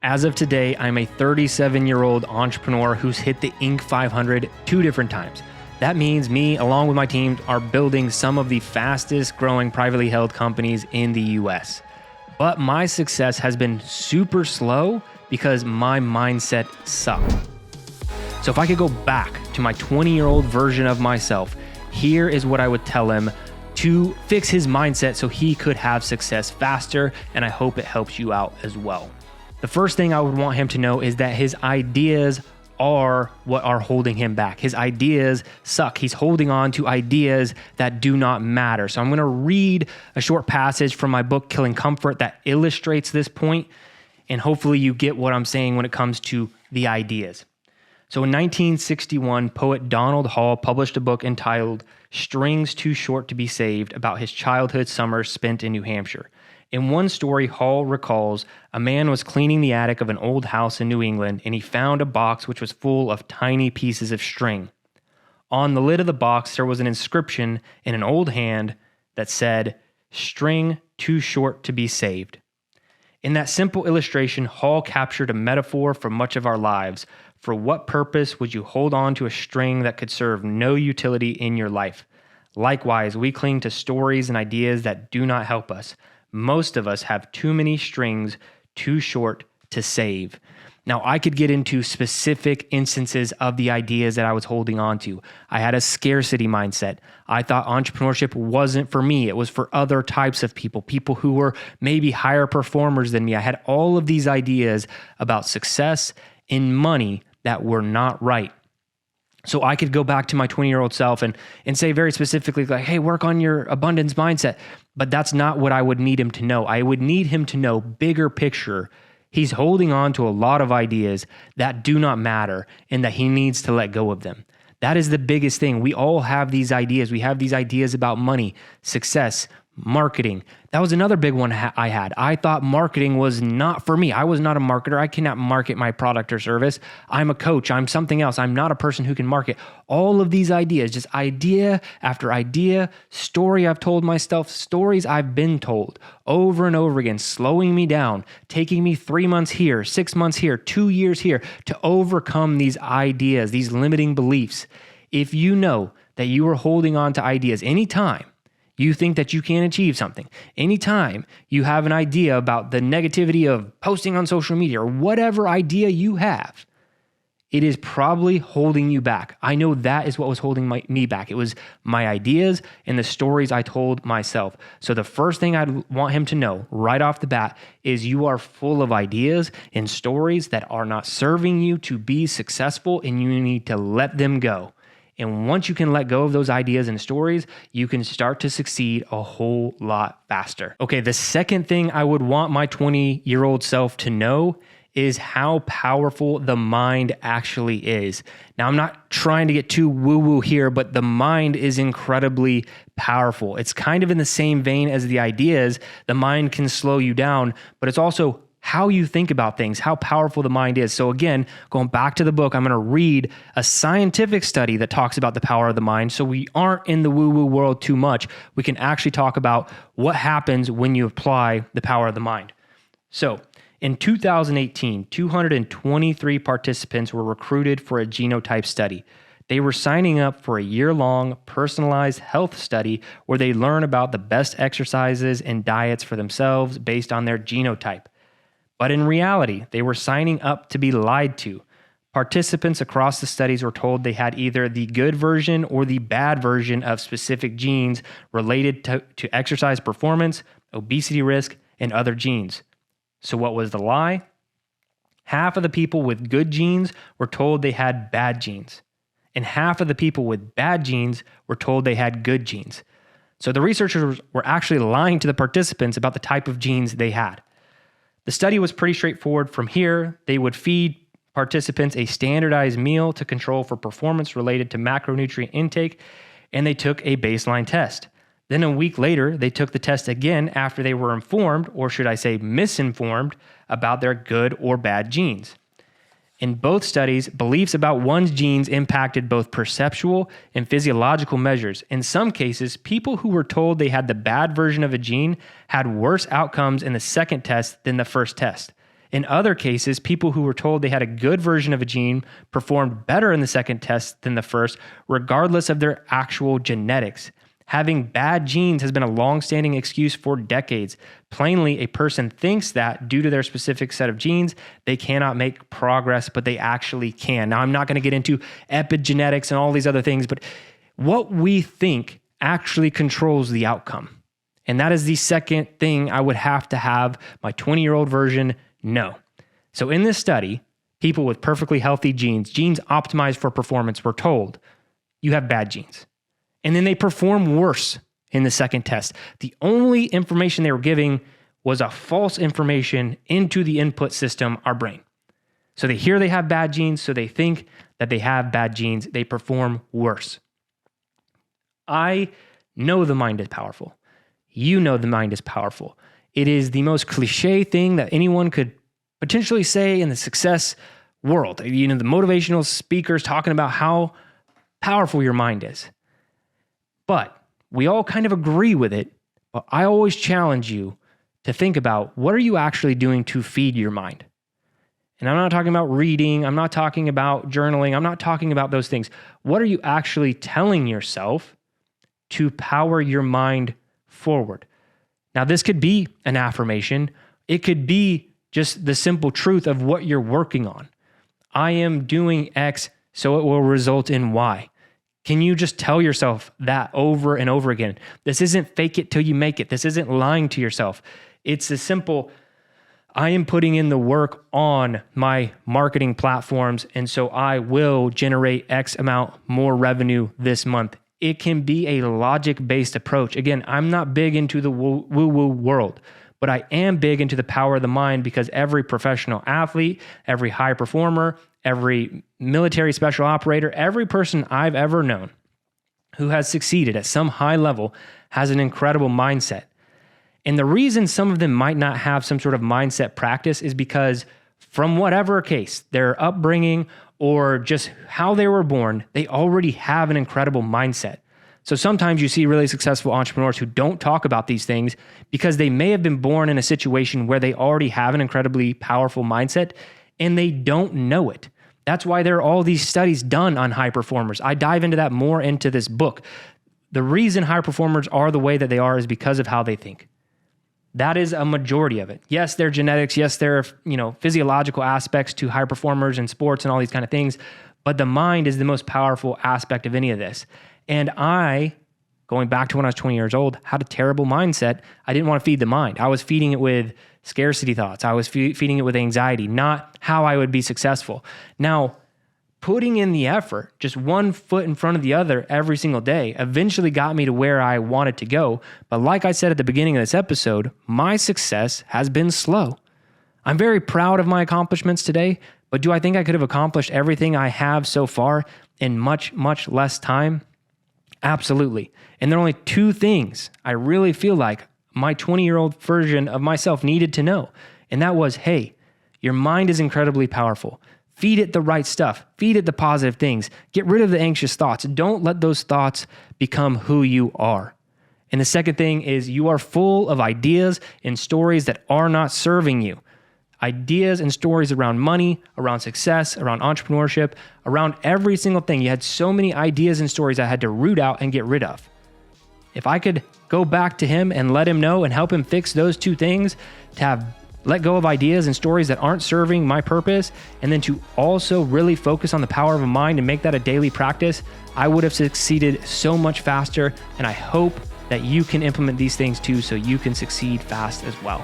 As of today, I'm a 37-year-old entrepreneur who's hit the Inc. 500 two different times. That means me, along with my team, are building some of the fastest growing privately held companies in the US. But my success has been super slow because my mindset sucked. So if I could go back to my 20-year-old version of myself, here is what I would tell him to fix his mindset so he could have success faster, and I hope it helps you out as well. The first thing I would want him to know is that his ideas are what are holding him back. His ideas suck. He's holding on to ideas that do not matter. So I'm going to read a short passage from my book, Killing Comfort, that illustrates this point, and hopefully you get what I'm saying when it comes to the ideas. So in 1961, poet Donald Hall published a book entitled Strings Too Short to Be Saved about his childhood summers spent in New Hampshire. In one story, Hall recalls a man was cleaning the attic of an old house in New England, and he found a box which was full of tiny pieces of string. On the lid of the box, there was an inscription in an old hand that said, "String too short to be saved." In that simple illustration, Hall captured a metaphor for much of our lives. For what purpose would you hold on to a string that could serve no utility in your life? Likewise, we cling to stories and ideas that do not help us. Most of us have too many strings too short to save. Now, I could get into specific instances of the ideas that I was holding on to. I had a scarcity mindset. I thought entrepreneurship wasn't for me. It was for other types of people who were maybe higher performers than me. I had all of these ideas about success and money that were not right. So I could go back to my 20-year-old self and say very specifically, like, hey, work on your abundance mindset. But that's not what I would need him to know. I would need him to know bigger picture. He's holding on to a lot of ideas that do not matter and that he needs to let go of them. That is the biggest thing. We all have these ideas. We have these ideas about money, success, marketing. That was another big one I had. I thought marketing was not for me. I was not a marketer. I cannot market my product or service. I'm a coach. I'm something else. I'm not a person who can market. All of these ideas, just idea after idea, story I've told myself, stories I've been told over and over again, slowing me down, taking me 3 months here, 6 months here, 2 years here to overcome these ideas, these limiting beliefs. If you know that you are holding on to ideas anytime you think that you can't achieve something, anytime you have an idea about the negativity of posting on social media or whatever idea you have, it is probably holding you back. I know that is what was holding me back. It was my ideas and the stories I told myself. So the first thing I'd want him to know right off the bat is you are full of ideas and stories that are not serving you to be successful, and you need to let them go. And once you can let go of those ideas and stories, you can start to succeed a whole lot faster. Okay, the second thing I would want my 20-year-old self to know is how powerful the mind actually is. Now, I'm not trying to get too woo-woo here, but the mind is incredibly powerful. It's kind of in the same vein as the ideas. The mind can slow you down, but it's also how you think about things, how powerful the mind is. So again, going back to the book, I'm going to read a scientific study that talks about the power of the mind. So we aren't in the woo-woo world too much. We can actually talk about what happens when you apply the power of the mind. So in 2018, 223 participants were recruited for a genotype study. They were signing up for a year-long personalized health study where they learn about the best exercises and diets for themselves based on their genotype. But in reality, they were signing up to be lied to. Participants across the studies were told they had either the good version or the bad version of specific genes related to exercise performance, obesity risk, and other genes. So what was the lie? Half of the people with good genes were told they had bad genes, and half of the people with bad genes were told they had good genes. So the researchers were actually lying to the participants about the type of genes they had. The study was pretty straightforward. From here, they would feed participants a standardized meal to control for performance related to macronutrient intake, and they took a baseline test. Then a week later, they took the test again after they were informed, or should I say misinformed, about their good or bad genes. In both studies, beliefs about one's genes impacted both perceptual and physiological measures. In some cases, people who were told they had the bad version of a gene had worse outcomes in the second test than the first test. In other cases, people who were told they had a good version of a gene performed better in the second test than the first, regardless of their actual genetics. Having bad genes has been a long-standing excuse for decades. Plainly, a person thinks that due to their specific set of genes, they cannot make progress, but they actually can. Now, I'm not going to get into epigenetics and all these other things, but what we think actually controls the outcome. And that is the second thing I would have to have my 20-year-old version know. So in this study, people with perfectly healthy genes optimized for performance, were told, you have bad genes. And then they perform worse in the second test. The only information they were giving was a false information into the input system, our brain. So they hear they have bad genes, so they think that they have bad genes. They perform worse. I know the mind is powerful. You know the mind is powerful. It is the most cliche thing that anyone could potentially say in the success world. The motivational speakers talking about how powerful your mind is. But we all kind of agree with it, but I always challenge you to think about, what are you actually doing to feed your mind? And I'm not talking about reading, I'm not talking about journaling, I'm not talking about those things. What are you actually telling yourself to power your mind forward? Now, this could be an affirmation. It could be just the simple truth of what you're working on. I am doing X, so it will result in Y. Can you just tell yourself that over and over again? This isn't fake it till you make it. This isn't lying to yourself. It's a simple, I am putting in the work on my marketing platforms, and so I will generate X amount more revenue this month. It can be a logic-based approach. Again, I'm not big into the woo-woo world, but I am big into the power of the mind, because every professional athlete, every high performer, every military special operator, every person I've ever known who has succeeded at some high level has an incredible mindset. And the reason some of them might not have some sort of mindset practice is because, from whatever case, their upbringing or just how they were born, they already have an incredible mindset. So sometimes you see really successful entrepreneurs who don't talk about these things because they may have been born in a situation where they already have an incredibly powerful mindset and they don't know it. That's why there are all these studies done on high performers. I dive into that more into this book. The reason high performers are the way that they are is because of how they think. That is a majority of it. Yes, there are genetics. Yes, there are, physiological aspects to high performers in sports and all these kind of things. But the mind is the most powerful aspect of any of this. And I, going back to when I was 20 years old, had a terrible mindset. I didn't want to feed the mind. I was feeding it with scarcity thoughts. I was feeding it with anxiety, not how I would be successful. Now, putting in the effort, just one foot in front of the other every single day, eventually got me to where I wanted to go. But like I said at the beginning of this episode, my success has been slow. I'm very proud of my accomplishments today, but do I think I could have accomplished everything I have so far in much, much less time? Absolutely. And there are only two things I really feel like my 20-year-old version of myself needed to know. And that was, hey, your mind is incredibly powerful. Feed it the right stuff. Feed it the positive things. Get rid of the anxious thoughts. Don't let those thoughts become who you are. And the second thing is, you are full of ideas and stories that are not serving you. Ideas and stories around money, around success, around entrepreneurship, around every single thing. You had so many ideas and stories I had to root out and get rid of. If I could go back to him and let him know and help him fix those two things, to have let go of ideas and stories that aren't serving my purpose, and then to also really focus on the power of a mind and make that a daily practice, I would have succeeded so much faster. And I hope that you can implement these things too, so you can succeed fast as well.